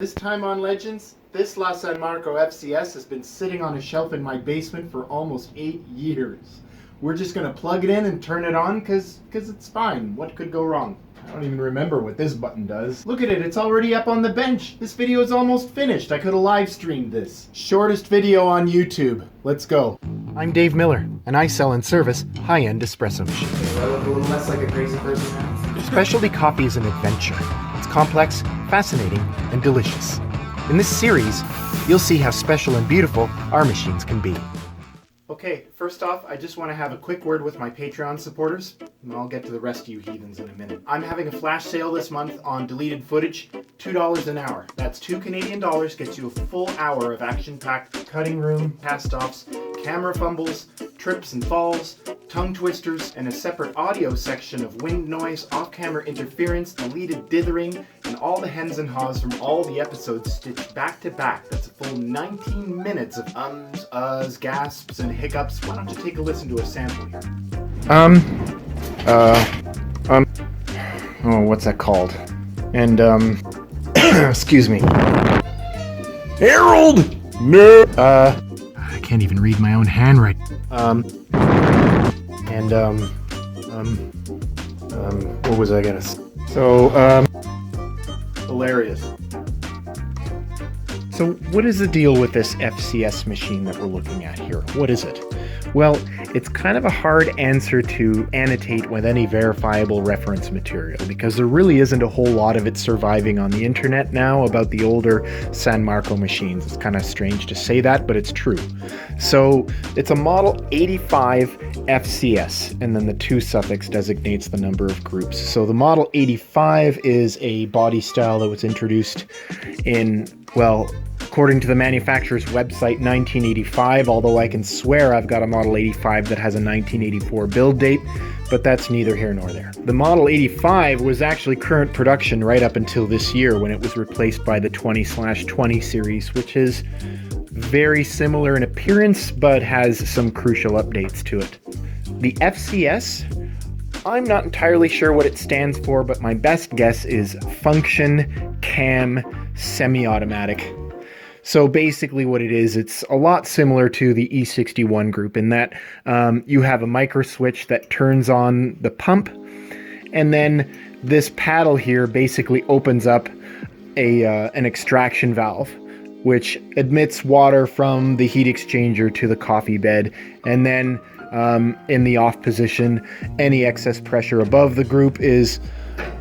This time on Legends, this La San Marco FCS has been sitting on a shelf in my basement for almost 8 years. We're just going to plug it in and turn it on because it's fine. What could go wrong? I don't even remember what this button does. Look at it, it's already up on the bench. This video is almost finished. I could have live streamed this. Shortest video on YouTube. Let's go. I'm Dave Miller, and I sell and service high-end espresso machines. Do I look a little less like a crazy person now? Specialty coffee is an adventure. It's complex, fascinating, and delicious. In this series, you'll see how special and beautiful our machines can be. Okay, first off, I just want to have a quick word with my Patreon supporters, and I'll get to the rest of you heathens in a minute. I'm having a flash sale this month on deleted footage, $2 an hour. That's $2 Canadian, gets you a full hour of action-packed cutting room, cast-offs, camera fumbles, trips and falls, tongue twisters, and a separate audio section of wind noise, off-camera interference, deleted dithering, and all the hems and haws from all the episodes stitched back to back. That's a full 19 minutes of ums, uhs, gasps, and hiccups. Why don't you take a listen to a sample here? Oh, what's that called? And, excuse me. Harold! No! I can't even read my own handwriting. What was I gonna say? So, hilarious. So, what is the deal with this FCS machine that we're looking at here? What is it? Well, it's kind of a hard answer to annotate with any verifiable reference material because there really isn't a whole lot of it surviving on the internet now about the older San Marco machines. It's kind of strange to say that, but it's true. So it's a Model 85 FCS, and then the 2 suffix designates the number of groups. So the Model 85 is a body style that was introduced in, well, according to the manufacturer's website, 1985, although I can swear I've got a Model 85 that has a 1984 build date, but that's neither here nor there. The Model 85 was actually current production right up until this year when it was replaced by the 20/20 series, which is very similar in appearance, but has some crucial updates to it. The FCS, I'm not entirely sure what it stands for, but my best guess is Function Cam Semi-Automatic. So basically what it is, it's a lot similar to the E61 group in that you have a micro switch that turns on the pump, and then this paddle here basically opens up an extraction valve, which admits water from the heat exchanger to the coffee bed, and then in the off position, any excess pressure above the group is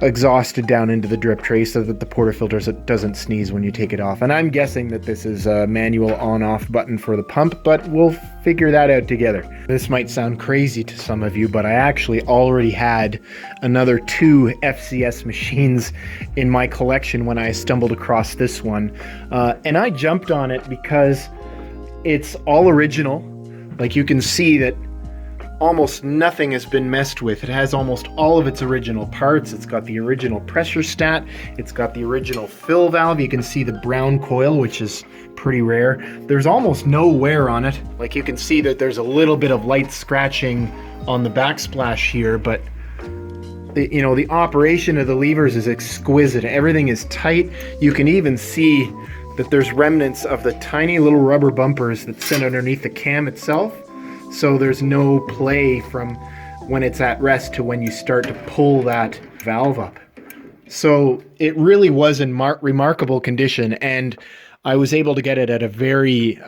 exhausted down into the drip tray so that the portafilter doesn't sneeze when you take it off. And I'm guessing that this is a manual on-off button for the pump, but we'll figure that out together. This might sound crazy to some of you, but I actually already had another 2 FCS machines in my collection when I stumbled across this one. And I jumped on it because it's all original. Like, you can see that almost nothing has been messed with. It has almost all of its original parts. It's got the original pressure stat. It's got the original fill valve. You can see the brown coil, which is pretty rare. There's almost no wear on it. Like, you can see that there's a little bit of light scratching on the backsplash here, but the operation of the levers is exquisite. Everything is tight. You can even see that there's remnants of the tiny little rubber bumpers that sit underneath the cam itself. So there's no play from when it's at rest to when you start to pull that valve up. So it really was in remarkable condition, and I was able to get it at a very,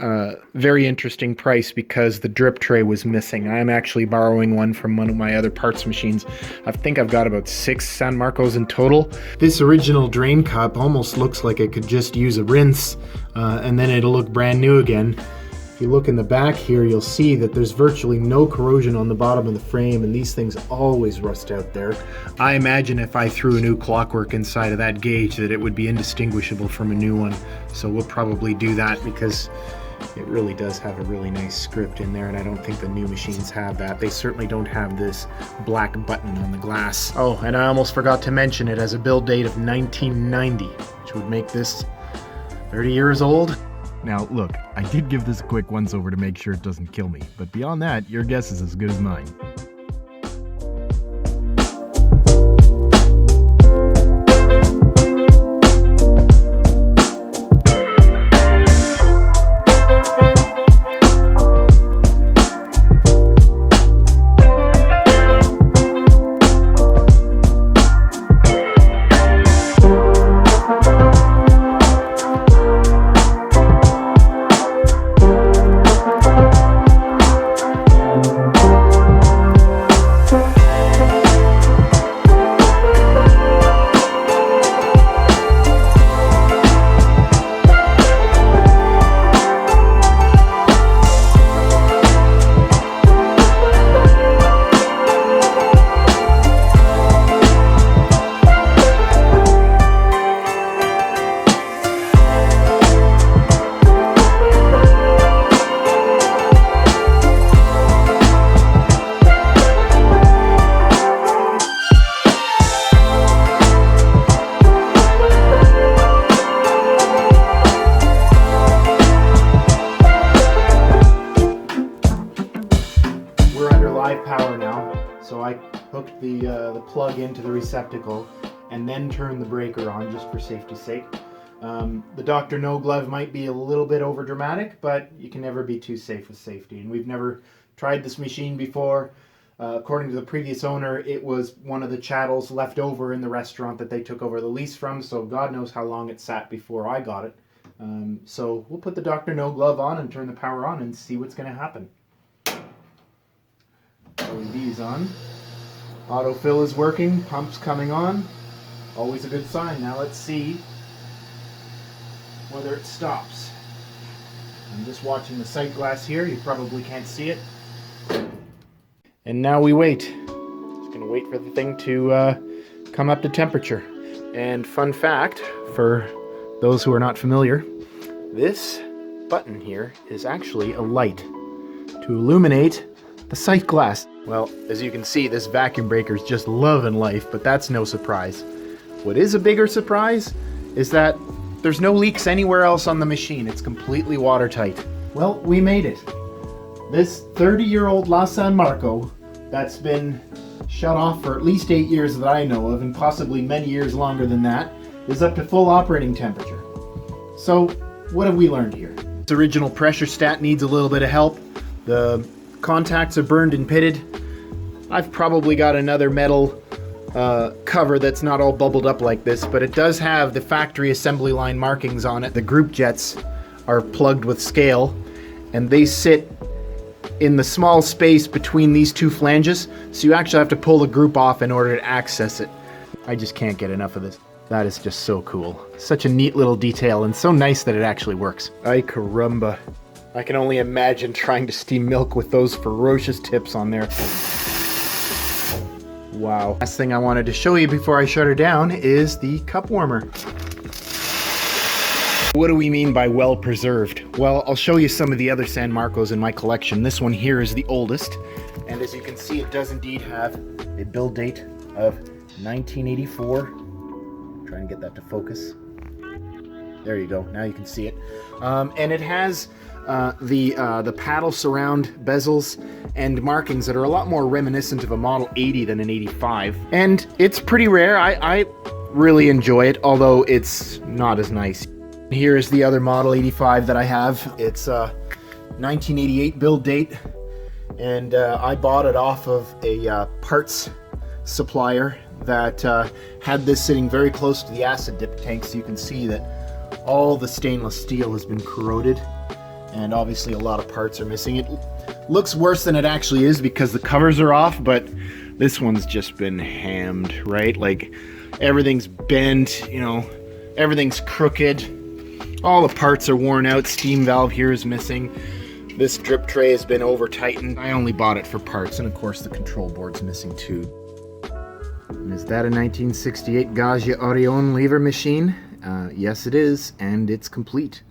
very interesting price because the drip tray was missing. I'm actually borrowing one from one of my other parts machines. I think I've got about 6 San Marcos in total. This original drain cup almost looks like it could just use a rinse, and then it'll look brand new again. If you look in the back here, you'll see that there's virtually no corrosion on the bottom of the frame, and these things always rust out there. I imagine if I threw a new clockwork inside of that gauge that it would be indistinguishable from a new one. So we'll probably do that because it really does have a really nice script in there, and I don't think the new machines have that. They certainly don't have this black button on the glass. Oh, and I almost forgot to mention it has a build date of 1990, which would make this 30 years old. Now, look, I did give this a quick once-over to make sure it doesn't kill me, but beyond that, your guess is as good as mine. So I hooked the plug into the receptacle and then turned the breaker on just for safety's sake. The Dr. No Glove might be a little bit over dramatic, but you can never be too safe with safety. And we've never tried this machine before. According to the previous owner, it was one of the chattels left over in the restaurant that they took over the lease from, so God knows how long it sat before I got it. So we'll put the Dr. No Glove on and turn the power on and see what's going to happen. LED's on. Autofill is working, pump's coming on. Always a good sign. Now let's see whether it stops. I'm just watching the sight glass here. You probably can't see it. And now we wait. Just going to wait for the thing to come up to temperature. And fun fact, for those who are not familiar, this button here is actually a light to illuminate the sight glass. Well, as you can see, this vacuum breaker is just loving life, but that's no surprise. What is a bigger surprise is that there's no leaks anywhere else on the machine. It's completely watertight. Well, we made it. This 30-year-old La San Marco that's been shut off for at least 8 years that I know of, and possibly many years longer than that, is up to full operating temperature. So, what have we learned here? This original pressure stat needs a little bit of help. The contacts are burned and pitted. I've probably got another metal cover that's not all bubbled up like this, but it does have the factory assembly line markings on it. The group jets are plugged with scale, and they sit in the small space between these two flanges, so you actually have to pull the group off in order to access it. I just can't get enough of this. That is just so cool. Such a neat little detail, and so nice that it actually works. Ay caramba. I can only imagine trying to steam milk with those ferocious tips on there. Wow. Last thing I wanted to show you before I shut her down is the cup warmer. What do we mean by well preserved? Well, I'll show you some of the other San Marcos in my collection. This one here is the oldest, and as you can see, it does indeed have a build date of 1984. Trying to get that to focus. There you go. Now you can see it. And it has the paddle surround bezels and markings that are a lot more reminiscent of a Model 80 than an 85. And it's pretty rare. I really enjoy it, although it's not as nice. Here is the other Model 85 that I have. It's a 1988 build date, and I bought it off of a parts supplier that had this sitting very close to the acid dip tank, so you can see that all the stainless steel has been corroded, and obviously a lot of parts are missing. It looks worse than it actually is because the covers are off, but this one's just been hammed, right? Like, everything's bent, you know, everything's crooked. All the parts are worn out. Steam valve here is missing. This drip tray has been over tightened. I only bought it for parts, and of course the control board's missing too. And is that a 1968 Gaggia Orion lever machine? Yes it is, and it's complete.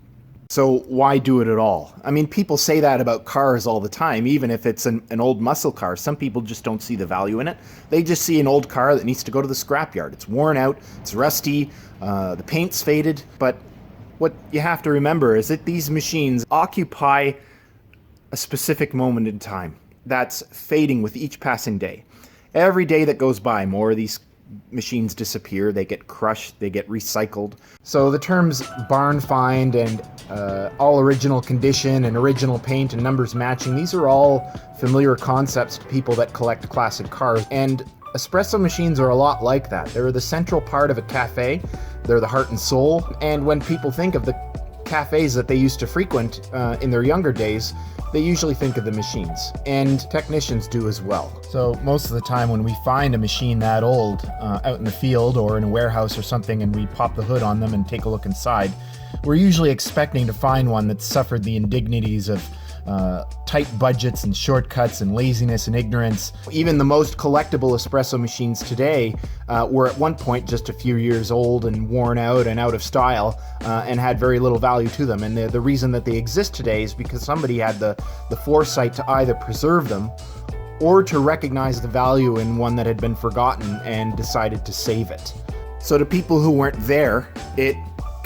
So why do it at all? I mean, people say that about cars all the time, even if it's an old muscle car. Some people just don't see the value in it. They just see an old car that needs to go to the scrapyard. It's worn out, it's rusty, the paint's faded, but what you have to remember is that these machines occupy a specific moment in time that's fading with each passing day. Every day that goes by, more of these machines disappear, they get crushed, they get recycled. So the terms barn find and all original condition and original paint and numbers matching, these are all familiar concepts to people that collect classic cars. And espresso machines are a lot like that. They're the central part of a cafe. They're the heart and soul. And when people think of the cafes that they used to frequent in their younger days, they usually think of the machines. And technicians do as well. So most of the time when we find a machine that old out in the field or in a warehouse or something, and we pop the hood on them and take a look inside, we're usually expecting to find one that's suffered the indignities of tight budgets and shortcuts and laziness and ignorance. Even the most collectible espresso machines today were at one point just a few years old and worn out and out of style and had very little value to them. And the reason that they exist today is because somebody had the foresight to either preserve them or to recognize the value in one that had been forgotten and decided to save it. So to people who weren't there, it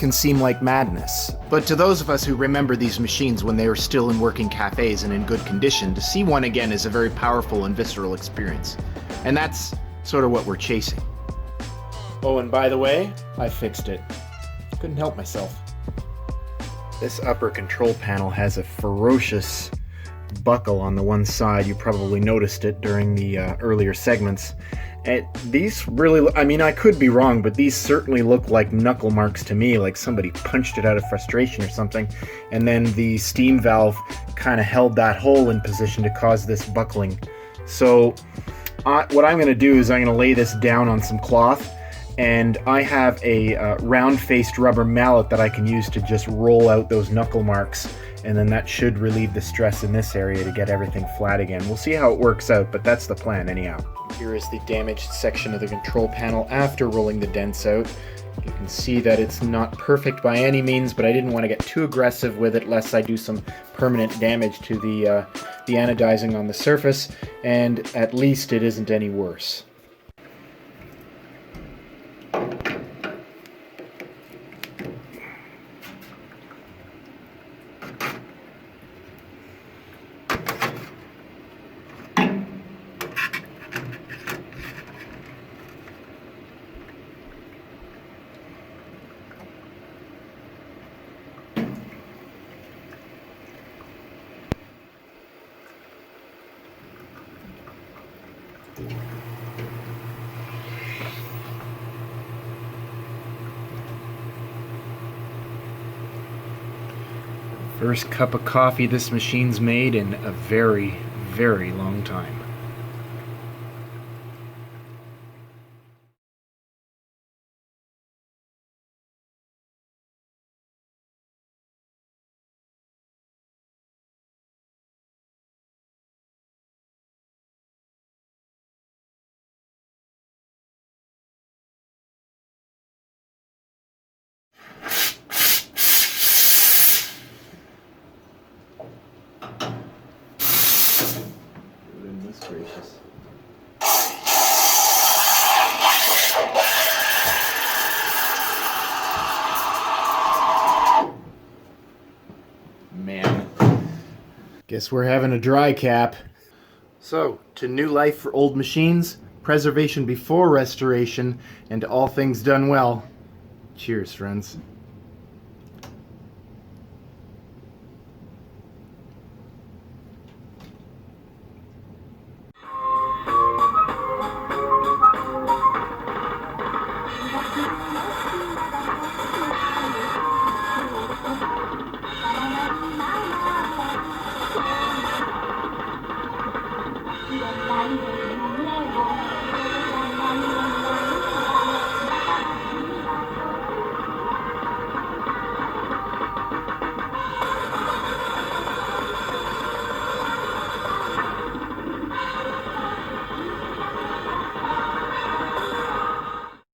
can seem like madness. But to those of us who remember these machines when they were still in working cafes and in good condition, to see one again is a very powerful and visceral experience. And that's sort of what we're chasing. Oh, and by the way, I fixed it. Couldn't help myself. This upper control panel has a ferocious buckle on the one side. You probably noticed it during the earlier segments. And these really, I mean, I could be wrong, but these certainly look like knuckle marks to me, like somebody punched it out of frustration or something, and then the steam valve kind of held that hole in position to cause this buckling. So what I'm going to do is I'm going to lay this down on some cloth, and I have a round-faced rubber mallet that I can use to just roll out those knuckle marks, and then that should relieve the stress in this area to get everything flat again. We'll see how it works out, but that's the plan anyhow. Here is the damaged section of the control panel after rolling the dents out. You can see that it's not perfect by any means, but I didn't want to get too aggressive with it lest I do some permanent damage to the anodizing on the surface, and at least it isn't any worse. First cup of coffee this machine's made in a very, very long time. Goodness gracious. Man. Guess we're having a dry cap. So, to new life for old machines, preservation before restoration, and to all things done well. Cheers, friends. Hãy subscribe cho kênh Ghiền Mì Gõ để không bỏ lỡ